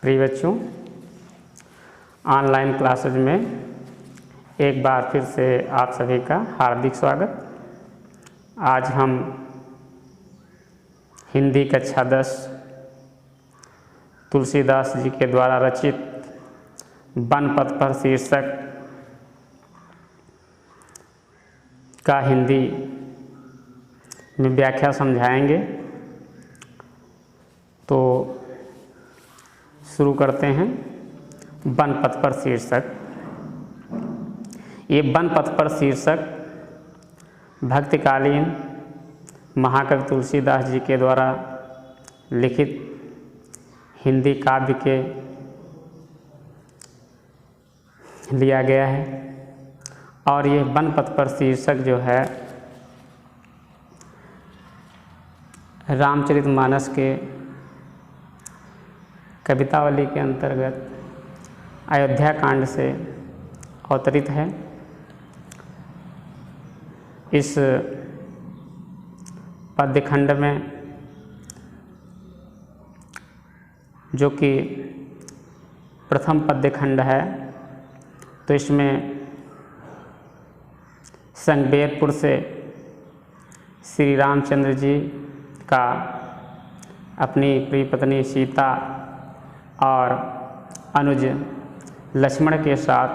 प्रिय बच्चों, online classes में एक बार फिर से आप सभी का हार्दिक स्वागत। आज हम हिंदी कक्षा 10 तुलसीदास जी के द्वारा रचित वन पथ पर शीर्षक का हिंदी में व्याख्या समझाएंगे। तो शुरू करते हैं। वन पथ पर शीर्षक। ये वन पथ पर शीर्षक भक्तिकालीन महाकवि तुलसीदास जी के द्वारा लिखित हिंदी काव्य के लिया गया है। और ये वन पथ पर शीर्षक जो है रामचरितमानस के कवितावली के अंतर्गत अयोध्या कांड से अवतरित है। इस पद्यखंड में जो कि प्रथम पद्यखंड है, तो इसमें संगबेरपुर से श्री रामचंद्र जी का अपनी प्रिय पत्नी सीता और अनुज लक्ष्मण के साथ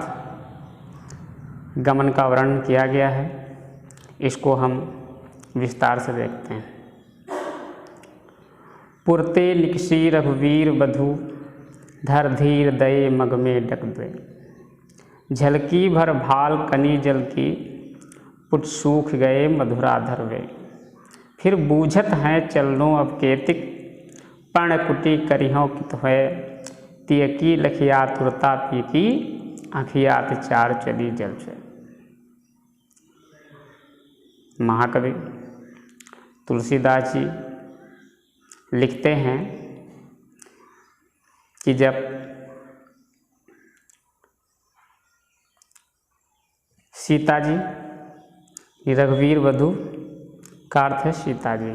गमन का वर्णन किया गया है। इसको हम विस्तार से देखते हैं। पुरते निकसी रघुवीर बधु धर धीर दये मग में डक द्वे झलकी भर भाल कनी जल की पुट सूख गए मधुराधर वे फिर बूझत हैं चलनो अब केतिक पर्णकुटी करिहों कित हुए तियकी लखिया तुरता पी की आँखियात चार चली जल से। महाकवि तुलसीदास जी लिखते हैं कि जब सीता जी, रघुवीर वधु का अर्थ है सीता जी,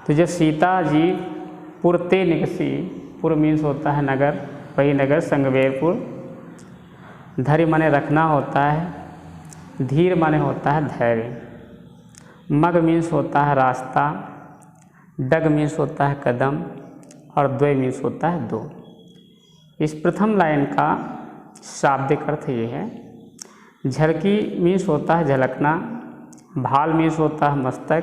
तो जब सीता जी पुरते निकसी, पुर मीन्स होता है नगर, वही नगर संगबेरपुर, धैर्य माने रखना होता है, धीर माने होता है धैर्य, मग मीन्स होता है रास्ता, डग मीन्स होता है कदम और द्वय मीन्स होता है दो। इस प्रथम लाइन का शाब्दिक अर्थ ये है। झलकी मीन्स होता है झलकना, भाल मीन्स होता है मस्तक,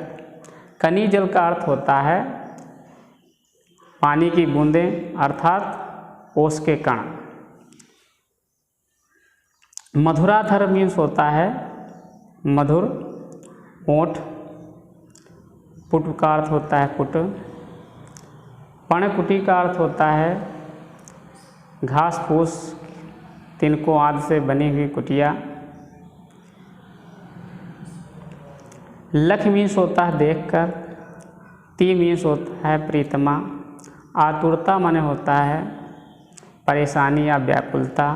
कनी जल का अर्थ होता है पानी की बूंदें अर्थात ओस के कण, मधुराधर मीन्स होता है मधुर ओठ, पुट का अर्थ होता है पुट, पर्णकुटी का अर्थ होता है घास फूस तिनको आदि से बनी हुई कुटिया, लख मीन्स होता है देखकर, ती मीन्स होता है प्रीतमा, आतुरता माने होता है परेशानी या व्याकुलता,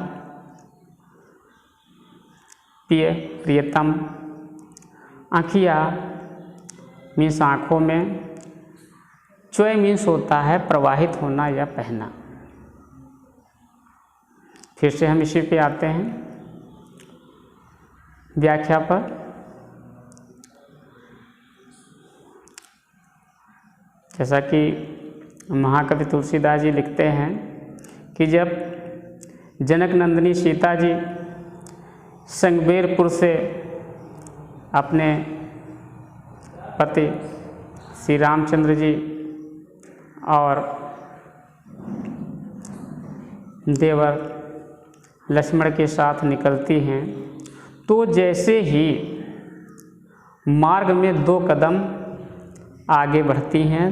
प्रियतम, आँखिया मीन्स आँखों में, चोय मीन्स होता है प्रवाहित होना या बहना। फिर से हम इसी पे आते हैं व्याख्या पर। जैसा कि महाकवि तुलसीदास जी लिखते हैं कि जब जनक नंदिनी सीता जी संगबेरपुर से अपने पति श्री रामचंद्र जी और देवर लक्ष्मण के साथ निकलती हैं, तो जैसे ही मार्ग में 2 कदम आगे बढ़ती हैं,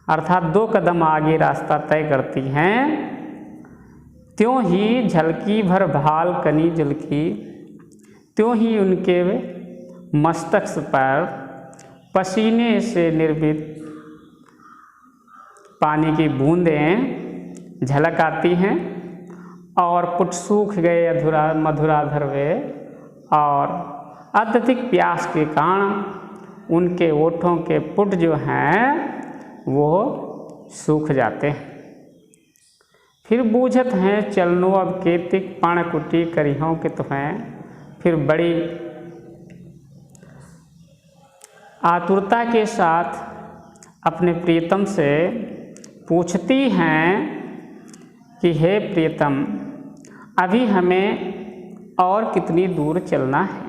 अर्थात 2 कदम आगे रास्ता तय करती हैं, त्यों ही झलकी भर भाल कनी जल की, त्यों ही उनके मस्तक पर पसीने से निर्मित पानी की बूंदें झलक आती हैं और पुट सूख गए मधुराधर वे, और अत्यधिक प्यास के कारण उनके ओठों के पुट जो हैं वो सूख जाते हैं। फिर बूझत हैं चलनो अब केतिक पण कुटी करिहों के तुम्हें। फिर बड़ी आतुरता के साथ अपने प्रियतम से पूछती हैं कि हे प्रियतम, अभी हमें और कितनी दूर चलना है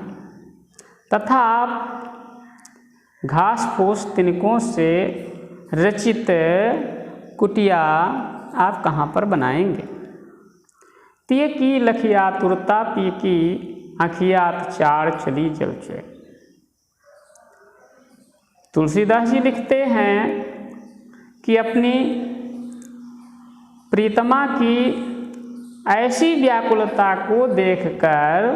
तथा आप घास फूस तिनकों से रचित कुटिया आप कहाँ पर बनाएंगे। तिय की लखिया तुरता पी की आखियात चार चली जलचे। तुलसीदास जी लिखते हैं कि अपनी प्रीतमा की ऐसी व्याकुलता को देखकर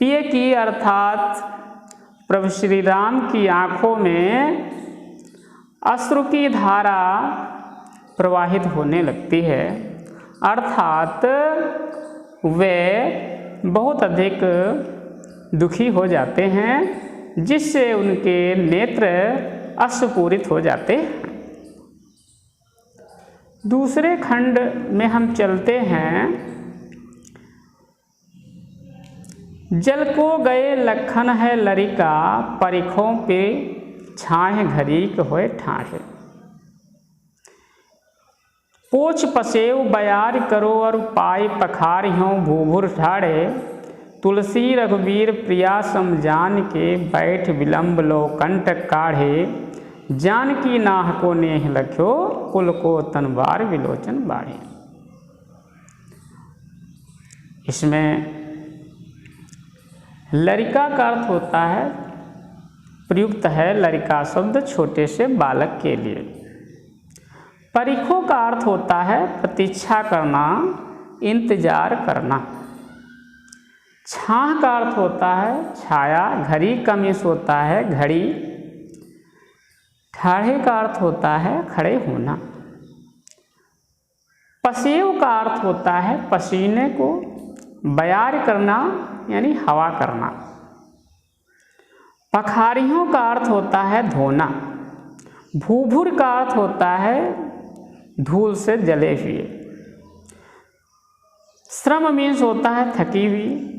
पिय की अर्थात प्रभु श्री राम की आँखों में अश्रु की धारा प्रवाहित होने लगती है, अर्थात वे बहुत अधिक दुखी हो जाते हैं, जिससे उनके नेत्र अश्रुपूरित हो जाते हैं। दूसरे खंड में हम चलते हैं। जल को गए लखन है लरिका, परिखों पे छाह घरीक होए ठाहे। पोछ पसेव बयार करो और पाई पखारियों भूभुर ठाड़े। तुलसी रघुवीर प्रिया सम जान के, बैठ विलंब लो कंटक काढ़े। जानकी नाह को नेह लख्यो, कुल को तनवार विलोचन बाढ़े। इसमें लरिका का अर्थ होता है, प्रयुक्त है लरिका शब्द छोटे से बालक के लिए। परिखों का अर्थ होता है प्रतीक्षा करना, इंतजार करना। छाह का अर्थ होता है छाया, घड़ी का मीन्स होता है घड़ी। ठाढ़े का अर्थ होता है खड़े होना। पसेव का अर्थ होता है पसीने को बयार करना यानी हवा करना। पखारियों का अर्थ होता है धोना। भूभुर का अर्थ होता है धूल से जले हुए। श्रम मीन्स होता है थकी हुई।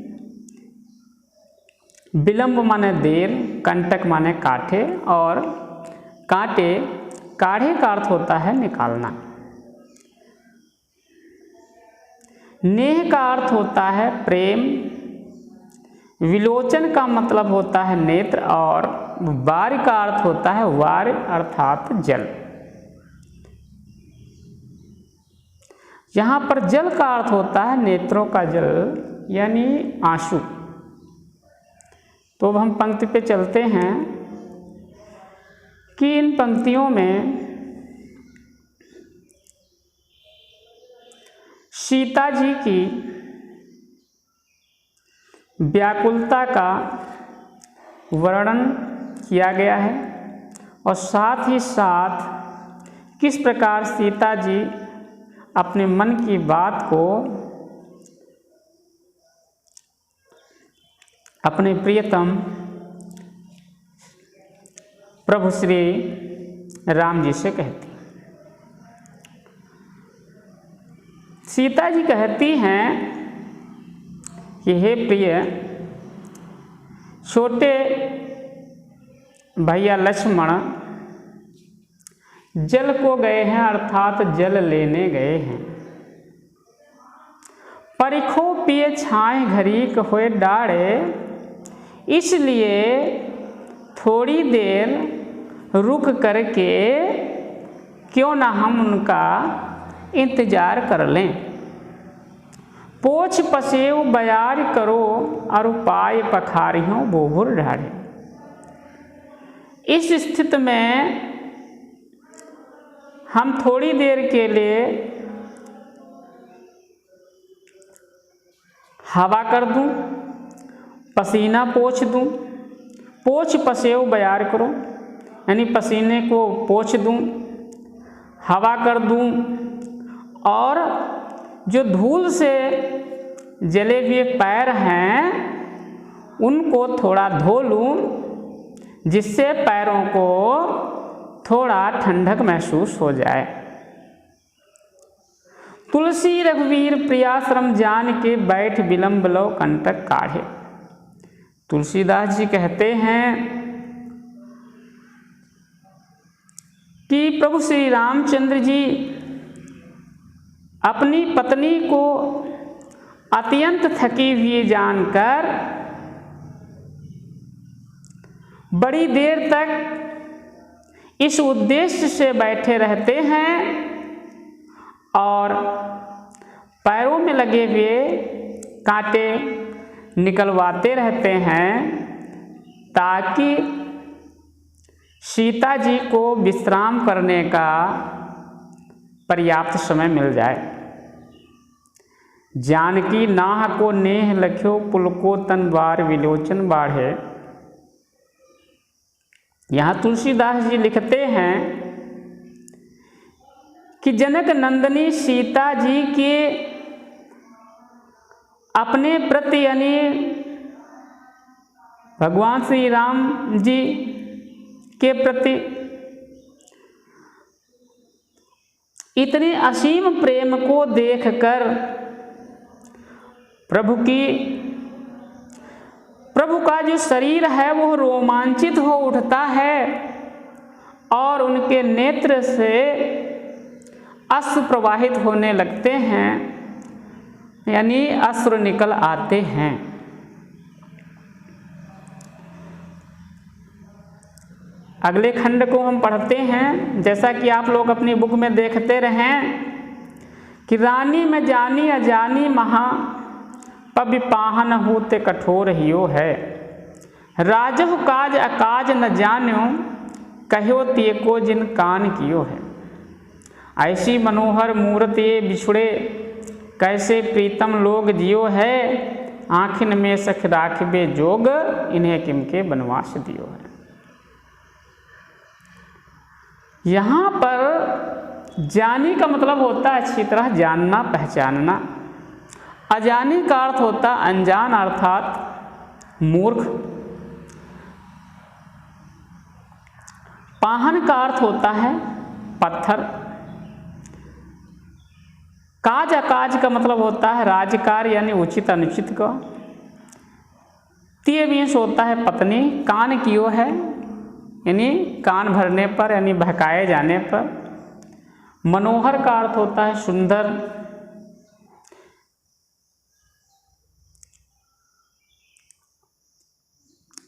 विलंब माने देर, कंटक माने कांटे, और कांटे काढ़े का अर्थ होता है निकालना। नेह का अर्थ होता है प्रेम। विलोचन का मतलब होता है नेत्र, और वार का अर्थ होता है वार अर्थात जल। यहाँ पर जल का अर्थ होता है नेत्रों का जल यानी आंसू। तो अब हम पंक्ति पे चलते हैं कि इन पंक्तियों में सीता जी की व्याकुलता का वर्णन किया गया है, और साथ ही साथ किस प्रकार सीता जी अपने मन की बात को अपने प्रियतम प्रभु श्री राम जी से कहती। सीता जी कहती हैं कि हे प्रिय, छोटे भैया लक्ष्मण जल को गए हैं, अर्थात जल लेने गए हैं। परिखो पिए छाए घरीक होए डाढ़े, इसलिए थोड़ी देर रुक करके क्यों ना हम उनका इंतजार कर लें। पोछ पसेव बयार करो और पाए पखारियों बोभुर ढाढ़े। इस स्थिति में हम थोड़ी देर के लिए हवा कर दूं, पसीना पोंछ दूं। पोछ पसेव बयार करो यानी पसीने को पोंछ दूं, हवा कर दूं, और जो धूल से जले हुए पैर हैं उनको थोड़ा धो लूं, जिससे पैरों को थोड़ा ठंडक महसूस हो जाए। तुलसी रघुवीर प्रियाश्रम जान के बैठ विलंब लो कंटक काढ़े। तुलसीदास जी कहते हैं कि प्रभु श्री रामचंद्र जी अपनी पत्नी को अत्यंत थकी हुई जानकर बड़ी देर तक इस उद्देश्य से बैठे रहते हैं और पैरों में लगे हुए कांटे निकलवाते रहते हैं ताकि सीता जी को विश्राम करने का पर्याप्त समय मिल जाए। जानकी नाह को नेह लख्यो पुलको तनवार विलोचन बाढ़े। यहाँ तुलसीदास जी लिखते हैं कि जनक नंदिनी सीता जी के अपने प्रति यानी भगवान श्री राम जी के प्रति इतने असीम प्रेम को देखकर प्रभु का जो शरीर है वो रोमांचित हो उठता है और उनके नेत्र से अश्रु प्रवाहित होने लगते हैं, यानी अश्रु निकल आते हैं। अगले खंड को हम पढ़ते हैं, जैसा कि आप लोग अपनी बुक में देखते रहें कि रानी में जानी अजानी महा पबि पाहन होते कठोर हियो है। राजहु काज अकाज न जान्यो कहो ते को जिन कान कियो है। ऐसी मनोहर मूर्त ये बिछुड़े कैसे प्रीतम लोग जियो है। आँखिन में सख राखबे जोग इन्हें किमके बनवास दियो है। यहाँ पर जानी का मतलब होता है अच्छी तरह जानना पहचानना। अजानी का अर्थ होता है अनजान अर्थात मूर्ख। पाहन का अर्थ होता है पत्थर। काज अकाज का मतलब होता है राजकार्य यानी उचित अनुचित का। तीय मीन्स होता है पत्नी। कान कियो है यानी कान भरने पर यानी बहकाए जाने पर। मनोहर का अर्थ होता है सुंदर।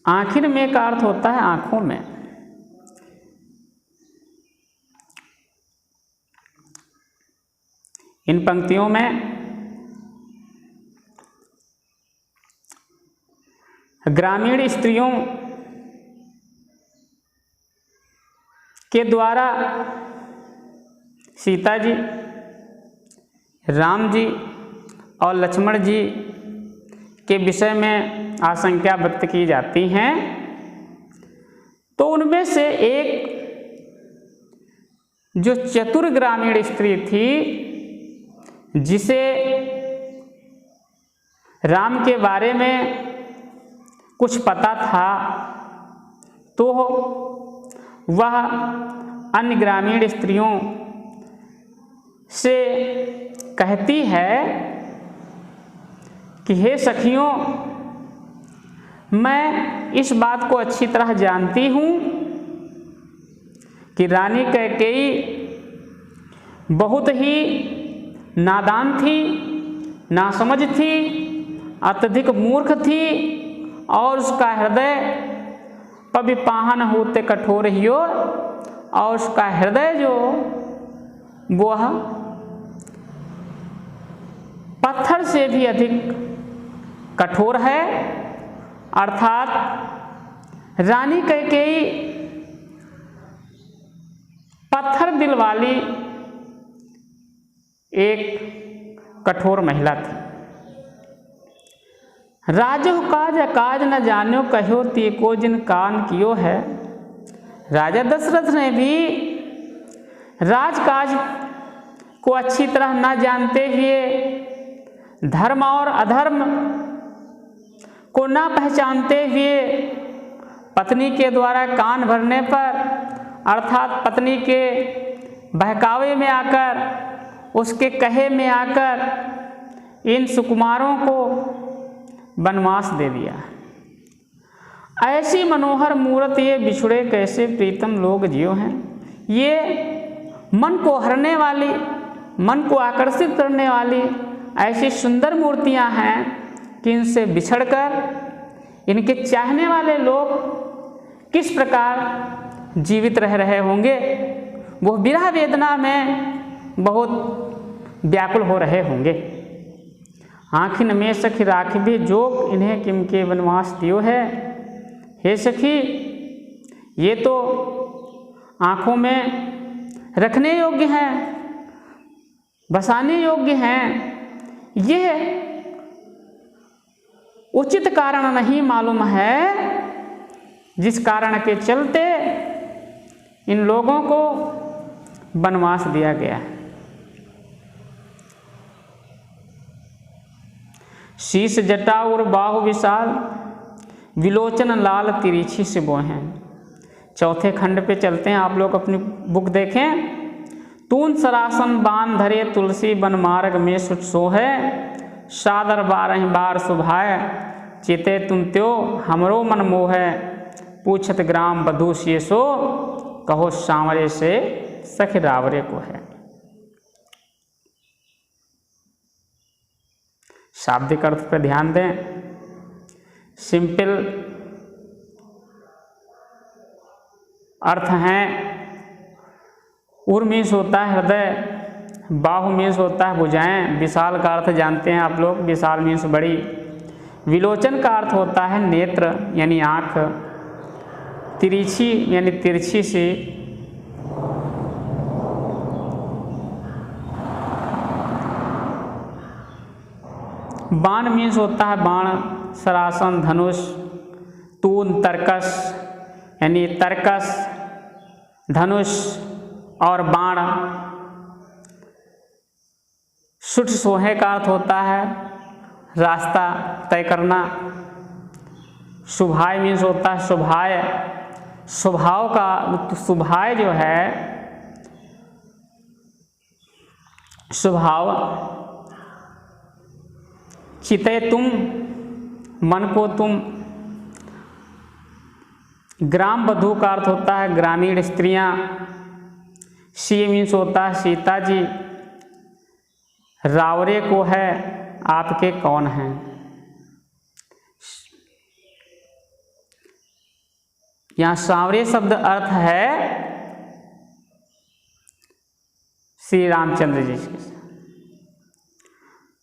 आखिर में का अर्थ होता है आंखों में। इन पंक्तियों में ग्रामीण स्त्रियों के द्वारा सीता जी, राम जी और लक्ष्मण जी के विषय में आशंका व्यक्त की जाती हैं। तो उनमें से एक जो चतुर ग्रामीण स्त्री थी, जिसे राम के बारे में कुछ पता था, तो वह अन्य ग्रामीण स्त्रियों से कहती है कि हे सखियों, मैं इस बात को अच्छी तरह जानती हूँ कि रानी कैकेयी बहुत ही नादान थी, नासमझ थी, अत्यधिक मूर्ख थी और उसका हृदय पबि पाहन होते कठोर हियो, और उसका हृदय जो वह पत्थर से भी अधिक कठोर है। अर्थात रानी कैकेयी पत्थर दिल वाली एक कठोर महिला थी। राजहु काज अकाज न जान्यो कहो ते को जिन कान कियो है। राजा दशरथ ने भी राजकाज को अच्छी तरह न जानते हुए, धर्म और अधर्म को न पहचानते हुए, पत्नी के द्वारा कान भरने पर अर्थात पत्नी के बहकावे में आकर उसके कहे में आकर इन सुकुमारों को वनवास दे दिया। ऐसी मनोहर मूरत ये बिछुड़े कैसे प्रीतम लोग जियो हैं। ये मन को हरने वाली, मन को आकर्षित करने वाली ऐसी सुंदर मूर्तियां हैं कि इनसे बिछड़कर इनके चाहने वाले लोग किस प्रकार जीवित रह रहे होंगे। वो विरह वेदना में बहुत व्याकुल हो रहे होंगे। आखिन में सखी राखबी जोग इन्हें किम के वनवास दियो है। हे सखी, ये तो आँखों में रखने योग्य हैं, बसाने योग्य हैं। यह उचित कारण नहीं मालूम है जिस कारण के चलते इन लोगों को वनवास दिया गया है। शीश जटा और बाहु विशाल, विलोचन लाल तिरछी से बोहें। चौथे खंड पे चलते हैं, आप लोग अपनी बुक देखें। तून सरासन बान धरे तुलसी बन मार्ग में सुट सोहे। सादर 12 बार सुभाए चिते तुम त्यो हमरो मन मोहे। पूछत ग्राम बधू से सो कहो सांवरे से सख रावरे को है। शाब्दिक अर्थ पर ध्यान दें। सिंपल अर्थ हैं। उर मीन्स होता है हृदय, बाहु मीन्स होता है भुजाएं, विशाल का अर्थ जानते हैं आप लोग, विशाल मीन्स बड़ी। विलोचन का अर्थ होता है नेत्र यानी आँख, तिरछी यानी तिरछी सी। बाण मीन्स होता है बाण, सरासन धनुष। तून तर्कस यानी तर्कस, धनुष और बाण। सुठ सोहे का अर्थ होता है रास्ता तय करना। शुभाय मीन्स होता है शुभाय, स्वभाव का। शुभाय जो है स्वभाव। चिते तुम, मन को तुम। ग्राम बधू का अर्थ होता है ग्रामीण स्त्रियां। सी मीन्स होता है सीता जी। रावरे को है आपके कौन हैं। यहाँ सांवरे शब्द अर्थ है श्री रामचंद्र जी के।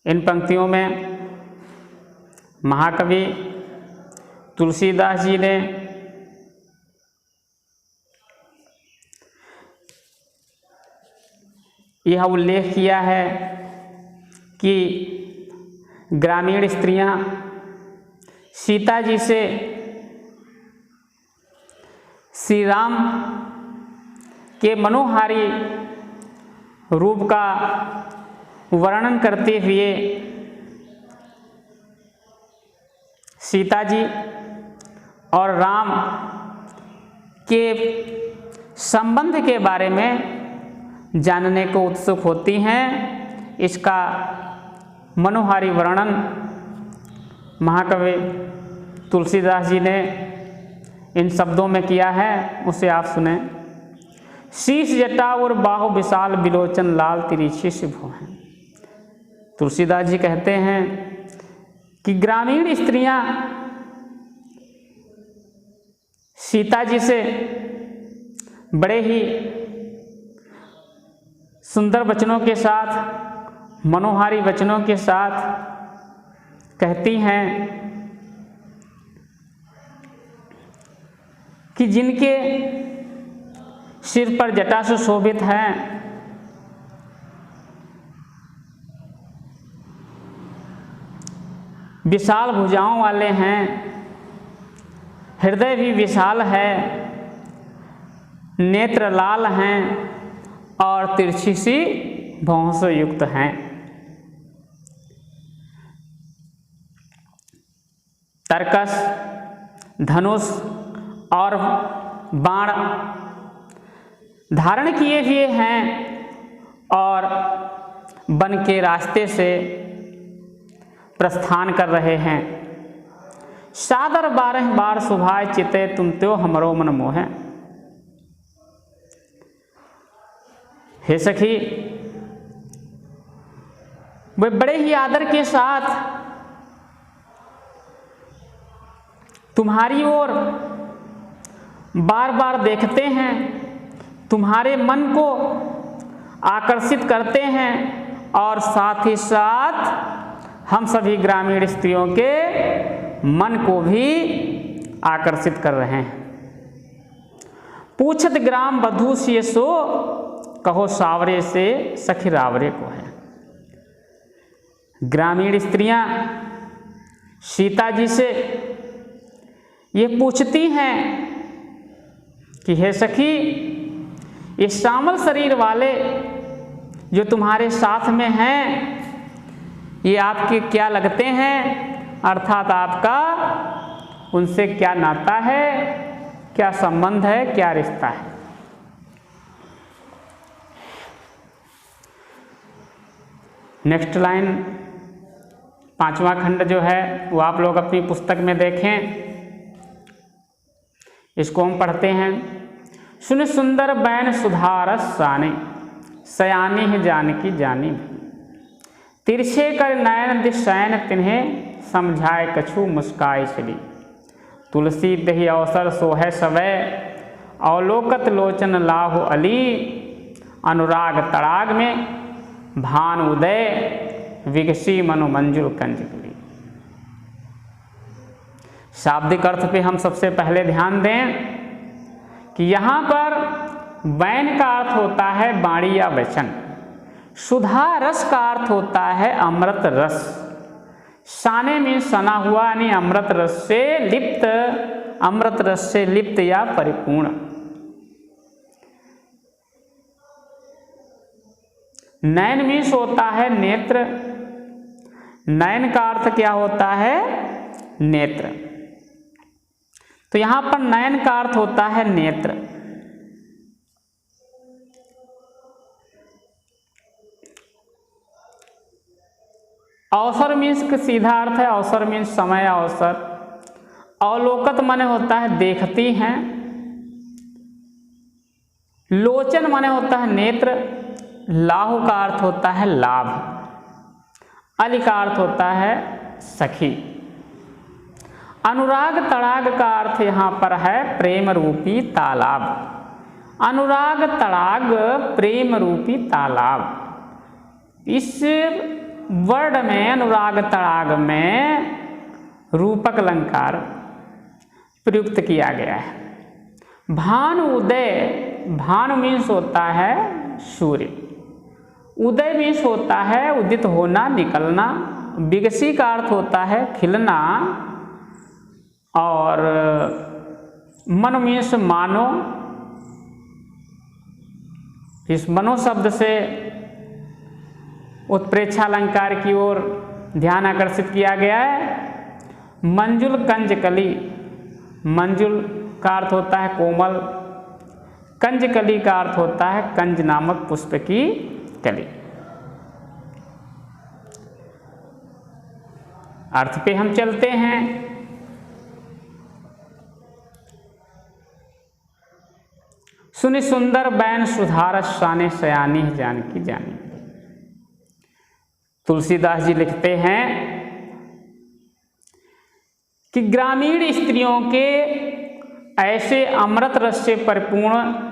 इन पंक्तियों में महाकवि तुलसीदास जी ने यह उल्लेख किया है कि ग्रामीण स्त्रियां सीता जी से श्री राम के मनोहारी रूप का वर्णन करते हुए सीता जी और राम के संबंध के बारे में जानने को उत्सुक होती हैं। इसका मनोहारी वर्णन महाकवि तुलसीदास जी ने इन शब्दों में किया है, उसे आप सुने। शीश जटा और बाहु विशाल, विलोचन लाल तिरछी से भोहें। तुलसीदास जी कहते हैं कि ग्रामीण स्त्रियां सीता जी से बड़े ही सुंदर वचनों के साथ, मनोहारी वचनों के साथ कहती हैं कि जिनके सिर पर जटा सुशोभित हैं, विशाल भुजाओं वाले हैं, हृदय भी विशाल है, नेत्र लाल हैं और तिरछी सी भौं से युक्त हैं। तर्कस, धनुष और बाण धारण किए हुए हैं और वन के रास्ते से प्रस्थान कर रहे हैं। सादर 12 बार सुभाय चिते तुम त्यो हमरो मन मोहे। हे सखी, वे बड़े ही आदर के साथ तुम्हारी ओर बार बार देखते हैं, तुम्हारे मन को आकर्षित करते हैं और साथ ही साथ हम सभी ग्रामीण स्त्रियों के मन को भी आकर्षित कर रहे हैं। पूछत ग्राम बधू से सो कहो सावरे से सखी रावरे को है। ग्रामीण स्त्रियां सीता जी से ये पूछती हैं कि हे सखी, ये श्यामल शरीर वाले जो तुम्हारे साथ में हैं, ये आपके क्या लगते हैं, अर्थात आपका उनसे क्या नाता है, क्या संबंध है, क्या रिश्ता है। नेक्स्ट लाइन 5वां खंड जो है वो आप लोग अपनी पुस्तक में देखें, इसको हम पढ़ते हैं। सुन सुंदर बैन सुधारस साने सयानी है जानकी जानी। तिरछे कर नयन दिशैन तिन्हें समझाए कछु मुस्काई चली। तुलसी दही अवसर सोहे सवै अवलोकत लोचन लाहु अली। अनुराग तड़ाग में भान उदय विकसी मनु मंजुल कंजकली। शाब्दिक अर्थ पे हम सबसे पहले ध्यान दें कि यहाँ पर वैन का अर्थ होता है वाणी या वचन, सुधा रस का अर्थ होता है अमृत रस। साने में सना हुआ यानी अमृत रस से लिप्त, अमृत रस से लिप्त या परिपूर्ण। नयन मीन्स होता है नेत्र। नयन का अर्थ क्या होता है? नेत्र। तो यहां पर नयन का अर्थ होता है नेत्र। अवसर मीन्स का सीधा अर्थ है, अवसर मीन्स समय, अवसर। अवलोकत माने होता है देखती हैं। लोचन माने होता है नेत्र। लाहु का अर्थ होता है लाभ। अली का अर्थ होता है सखी। अनुराग तड़ाग का अर्थ यहाँ पर है प्रेम रूपी तालाब। अनुराग तड़ाग प्रेम रूपी तालाब। इस वर्ड में, अनुराग तड़ाग में रूपक अलंकार प्रयुक्त किया गया है। भानु उदय, भानु मीन्स होता है सूर्य। उदय मीन्स होता है उदित होना, निकलना। विकसी का अर्थ होता है खिलना। और मन मीन्स मानो। इस मनो शब्द से उत्प्रेक्षा अलंकार की ओर ध्यान आकर्षित किया गया है। मंजुल कंजकली, मंजुल का अर्थ होता है कोमल। कंजकली का अर्थ होता है कंज नामक पुष्प की कली। अर्थ पे हम चलते हैं। सुनि सुंदर बैन सुधारस शाने सयानी जानकी जानी। तुलसीदास जी लिखते हैं कि ग्रामीण स्त्रियों के ऐसे अमृत रस से परिपूर्ण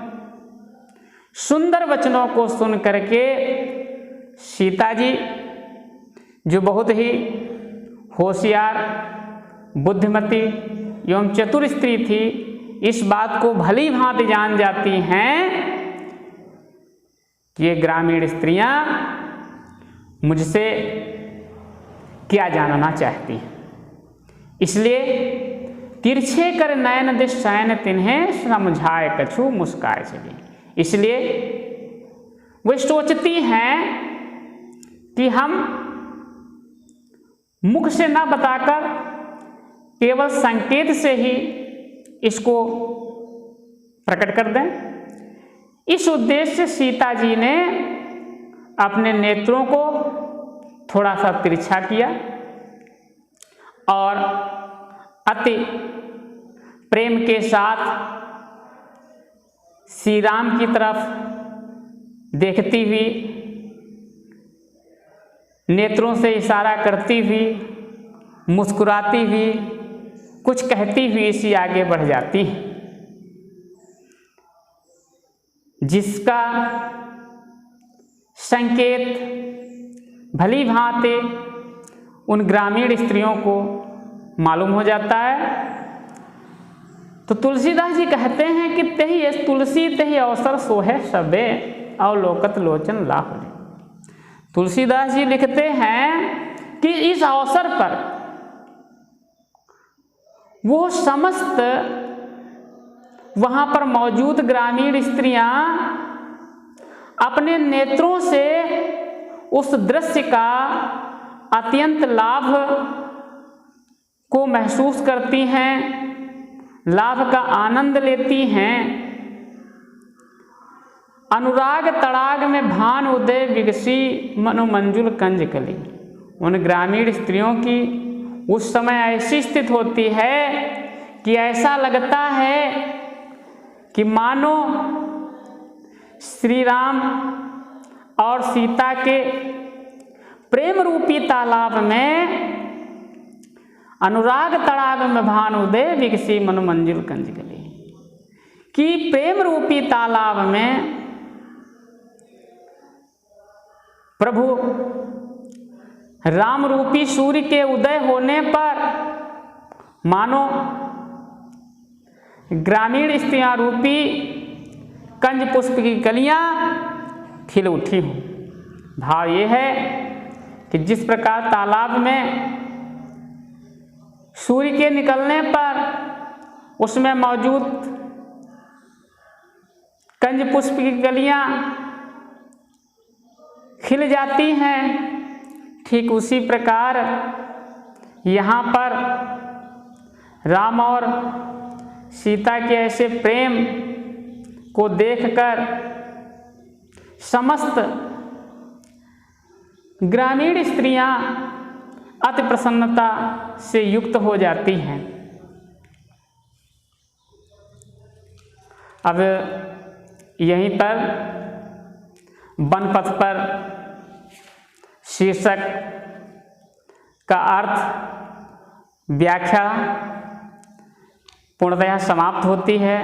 सुंदर वचनों को सुन करके सीता जी, जो बहुत ही होशियार, बुद्धिमती एवं चतुर स्त्री थी, इस बात को भली भांति जान जाती हैं कि ये ग्रामीण स्त्रियां मुझसे क्या जानना चाहती हैं। इसलिए तिरछे कर नयन दिश शयन तिन्हें समझाए कछु मुस्काए चली। इसलिए वे सोचती हैं कि हम मुख से ना बताकर केवल संकेत से ही इसको प्रकट कर दें। इस उद्देश्य से सीता जी ने अपने नेत्रों को थोड़ा सा तिरछा किया और अति प्रेम के साथ श्री राम की तरफ देखती हुई, नेत्रों से इशारा करती हुई, मुस्कुराती हुई, कुछ कहती हुई सी आगे बढ़ जाती है, जिसका संकेत भली भांति उन ग्रामीण स्त्रियों को मालूम हो जाता है। तो तुलसीदास जी कहते हैं कि तही तुलसी तही अवसर सोहे सबे अवलोकत लोचन लाहुली। तुलसीदास जी लिखते हैं कि इस अवसर पर वो समस्त वहाँ पर मौजूद ग्रामीण स्त्रियाँ अपने नेत्रों से उस दृश्य का अत्यंत लाभ को महसूस करती हैं, लाभ का आनंद लेती हैं। अनुराग तड़ाग में भान उदय विगसी मनोमंजुल कंज कली। उन ग्रामीण स्त्रियों की उस समय ऐसी स्थिति होती है कि ऐसा लगता है कि मानो श्री राम और सीता के प्रेम रूपी तालाब में अनुराग तड़ाग में भान उदय विगसी मनोमंजुल कंज कली, कि प्रेम रूपी तालाब में प्रभु राम रूपी सूर्य के उदय होने पर मानो ग्रामीण स्त्रियां रूपी कंज पुष्प की कलियां खिल उठी हूँ। भाव ये है कि जिस प्रकार तालाब में सूर्य के निकलने पर उसमें मौजूद कंज पुष्प की कलियां खिल जाती हैं, ठीक उसी प्रकार यहाँ पर राम और सीता के ऐसे प्रेम को देखकर समस्त ग्रामीण स्त्रियां अति प्रसन्नता से युक्त हो जाती हैं। अब यहीं पर बनपथ पर शीर्षक का अर्थ व्याख्या पूर्णतः समाप्त होती है।